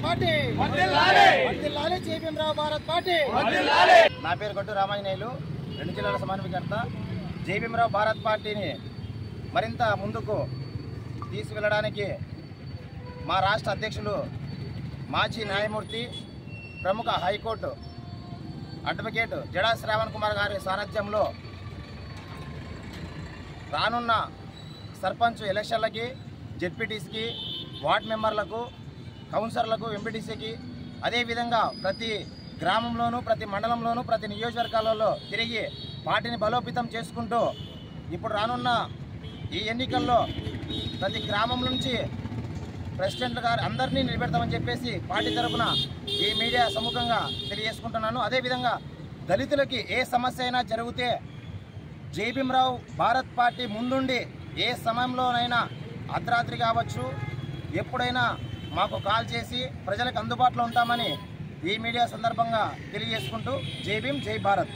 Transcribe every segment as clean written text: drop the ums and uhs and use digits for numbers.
Party JBM Rao Bharat party. నా పేరు గట్టు రామాంజనేయులు, 2 జిల్లాల సమన్వయకర్త. జేబీఎం రావు భారత్ పార్టీని మరింత ముందుకు తీసుకెళ్లడానికి మా రాష్ట్ర అధ్యక్షులు మాజీ న్యాయమూర్తి, ప్రముఖ హైకోర్టు అడ్వకేట్ జడా శ్రావణ్ కుమార్ గారి సారథ్యంలో రానున్న సర్పంచ్ ఎలక్షన్లకి, జెడ్పీటీసీకి, వార్డు మెంబర్లకు, కౌన్సిలర్లకు, ఎంపీటీసీకి, అదేవిధంగా ప్రతి గ్రామంలోనూ, ప్రతి మండలంలోనూ, ప్రతి నియోజకవర్గాలలో తిరిగి పార్టీని బలోపేతం చేసుకుంటూ ఇప్పుడు రానున్న ఈ ఎన్నికల్లో ప్రతి గ్రామం నుంచి ప్రెసిడెంట్ గారు అందరినీ నిలబెడతామని చెప్పేసి పార్టీ తరఫున ఈ మీడియా సముఖంగా తెలియజేసుకుంటున్నాను. అదేవిధంగా దళితులకి ఏ సమస్య అయినా జరిగితే జేబీఎం రావు భారత్ పార్టీ ముందుండి ఏ సమయంలోనైనా అర్ధరాత్రి కావచ్చు, ఎప్పుడైనా మాకు కాల్ చేసి ప్రజలకు అందుబాటులో ఉంటామని ఈ మీడియా సందర్భంగా తెలియజేసుకుంటూ జై భీమ్, జై భారత్.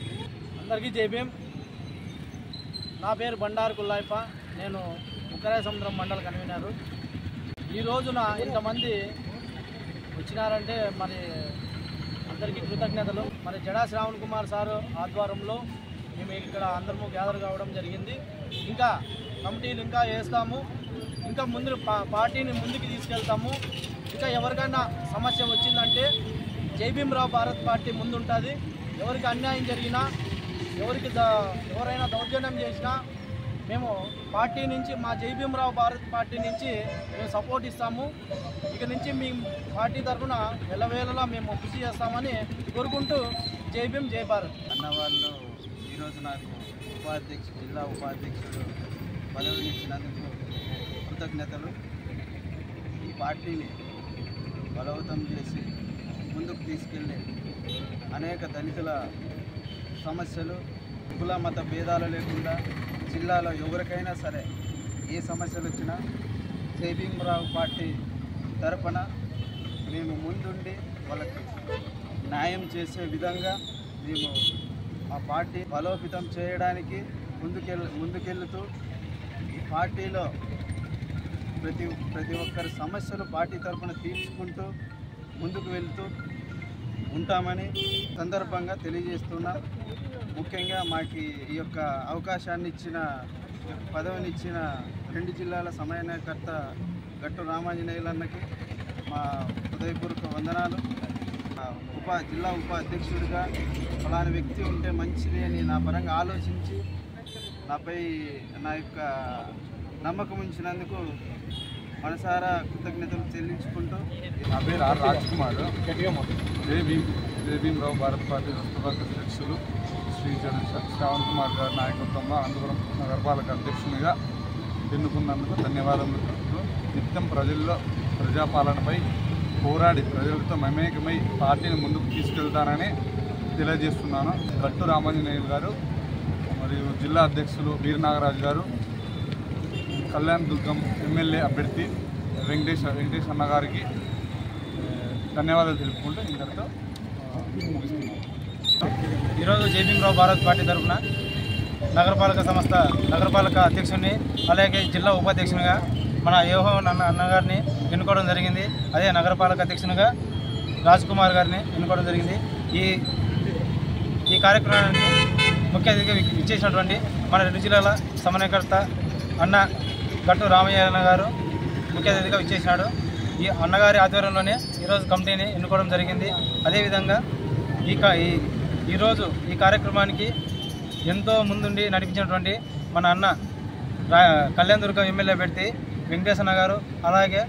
అందరికీ జై భీమ్. నా పేరు బండారు కుల్లాయప్ప, నేను ఉక్కరాయ సముద్రం మండల కన్వీనరు. ఈ రోజున ఇంతమంది వచ్చినారంటే మరి అందరికీ కృతజ్ఞతలు. మరి జడా శ్రావణ్ కుమార్ సారు ఆధ్వర్యంలో మేము ఇక్కడ అందరము గ్యాదర్ కావడం జరిగింది. ఇంకా కమిటీలు ఇంకా వేస్తాము, ఇంకా ముందు పార్టీని ముందుకు తీసుకెళ్తాము. ఇంకా ఎవరికైనా సమస్య వచ్చిందంటే జేబీఎం రావు భారత్ పార్టీ ముందుంటుంది. ఎవరికి అన్యాయం జరిగినా, ఎవరైనా దౌర్జన్యం చేసినా మేము పార్టీ నుంచి, మా జేబీఎం రావు భారత్ పార్టీ నుంచి మేము సపోర్ట్ ఇస్తాము. ఇక నుంచి మేము పార్టీ తరఫున ఎల్లవేళలా మేము కృషి చేస్తామని కోరుకుంటూ జై భీమ్, జై భారత్. అన్నవాళ్ళు ఈరోజు నాకు జిల్లా ఉపాధ్యక్షుడు పదవిని ఇచ్చినందుకు కృతజ్ఞతలు. ఈ పార్టీని బలవంతం చేసి ముందుకు తీసుకెళ్ళి అనేక దళితుల సమస్యలు, కుల మత భేదాలు లేకుండా జిల్లాలో ఎవరికైనా సరే ఏ సమస్యలు వచ్చినా జేబీఎం రావు పార్టీ తరఫున మేము ముందుండి వాళ్ళకి న్యాయం చేసే విధంగా మేము ఆ పార్టీ బలోపేతం చేయడానికి ముందుకెళ్తూ ఈ పార్టీలో ప్రతి ఒక్కరి సమస్యలు పార్టీ తరఫున తీర్చుకుంటూ ముందుకు వెళ్తూ ఉంటామని సందర్భంగా తెలియజేస్తున్నాం. ముఖ్యంగా మాకు ఈ యొక్క అవకాశాన్ని ఇచ్చిన, పదవినిచ్చిన 2 జిల్లాల సమన్వయకర్త గట్టు రామాంజనేయులు అన్నకి మా హృదయపూర్వక వందనాలు. జిల్లా ఉపాధ్యక్షుడిగా ఫలానా వ్యక్తి ఉంటే మంచిది అని నా పరంగా ఆలోచించి నాపై నా యొక్క నమ్మకం ఉంచినందుకు మనసారా కృతజ్ఞతలు చెల్లించుకుంటూ. నా పేరు ఆర్ రాజ్ కుమార్, జేబీఎం రావు భారత్ పార్టీ రాష్ట్ర అధ్యక్షులు శ్రీ జడా శ్రావణ్ కుమార్ గారి నాయకత్వంలో అనంతపురం నగరపాలక అధ్యక్షునిగా ఎన్నుకున్నందుకు ధన్యవాదములు తెలుపుతూ, నిత్యం ప్రజల్లో ప్రజాపాలనపై పోరాడి ప్రజలతో మమేకమై పార్టీని ముందుకు తీసుకెళ్తానని తెలియజేస్తున్నాను. గట్టు రామాంజనేయులు గారు మరియు జిల్లా అధ్యక్షులు వీరనాగరాజు గారు, కళ్యాణ్ దుర్గం ఎమ్మెల్యే అభ్యర్థి వెంకటేష్ అన్న గారికి ధన్యవాదాలు తెలుపుకుంటూ ఇంతటితో ముగిస్తున్నాను. ఈరోజు జేబీఎం రావు భారత్ పార్టీ తరఫున నగరపాలక అధ్యక్షుడిని, అలాగే జిల్లా ఉపాధ్యక్షునిగా మన యోహో అన్నగారిని ఎన్నుకోవడం జరిగింది. అదే నగరపాలక అధ్యక్షునిగా రాజ్ కుమార్ గారిని ఎన్నుకోవడం జరిగింది. ఈ కార్యక్రమానికి ముఖ్య అతిథిగా ఇచ్చేసినటువంటి మన 2 జిల్లాల సమన్వయకర్త అన్న గట్టు రామయ్య గారు ముఖ్య అతిథిగా ఇచ్చేసినాడు. ఈ అన్నగారి ఆధ్వర్యంలోనే ఈరోజు కమిటీని ఎన్నుకోవడం జరిగింది. అదేవిధంగా ఈరోజు ఈ కార్యక్రమానికి ఎంతో ముందుండి నడిపించినటువంటి మన అన్న కళ్యాణ్ దుర్గం ఎమ్మెల్యే అభ్యర్థి వెంకటేష్ అన్న గారు, అలాగే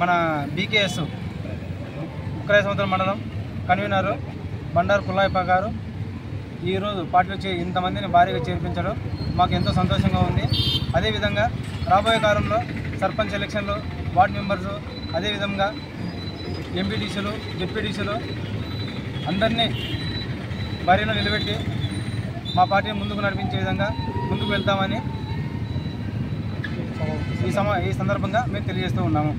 మన బీకేఎస్ ఉక్కరాయ సముద్రం మండలం కన్వీనరు బండారు కుల్లాయప్ప గారు ఈరోజు పార్టీలో ఇంతమందిని భారీగా చేర్పించడం మాకు ఎంతో సంతోషంగా ఉంది. అదేవిధంగా రాబోయే కాలంలో సర్పంచ్ ఎలక్షన్లు, వార్డు మెంబర్సు, అదేవిధంగా ఎంపీటీసీలు, డిప్యూటీసీలు అందరినీ భారీలో నిలబెట్టి మా పార్టీని ముందుకు నడిపించే విధంగా ముందుకు వెళ్తామని ఈ సందర్భంగా మేము తెలియజేస్తూ ఉన్నాము.